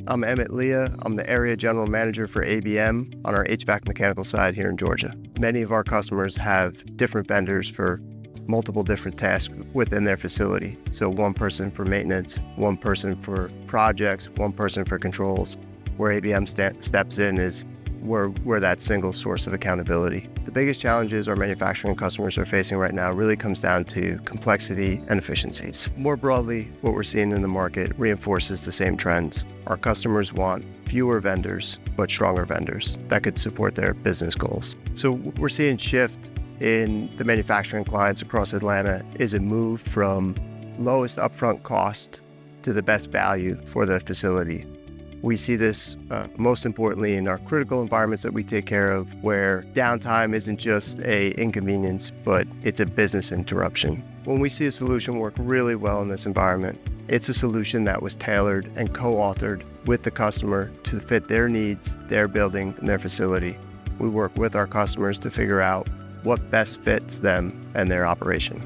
I'm Emmet Lia. I'm the area general manager for ABM on our HVAC mechanical side here in Georgia. Many of our customers have different vendors for multiple different tasks within their facility. So one person for maintenance, one person for projects, one person for controls. Where ABM steps in is we're that single source of accountability. The biggest challenges our manufacturing customers are facing right now really comes down to complexity and efficiencies. More broadly, what we're seeing in the market reinforces the same trends. Our customers want fewer vendors, but stronger vendors that could support their business goals. So we're seeing shift in the manufacturing clients across Atlanta is a move from lowest upfront cost to the best value for the facility. We see this most importantly in our critical environments that we take care of, where downtime isn't just an inconvenience, but it's a business interruption. When we see a solution work really well in this environment, it's a solution that was tailored and co-authored with the customer to fit their needs, their building, and their facility. We work with our customers to figure out what best fits them and their operation.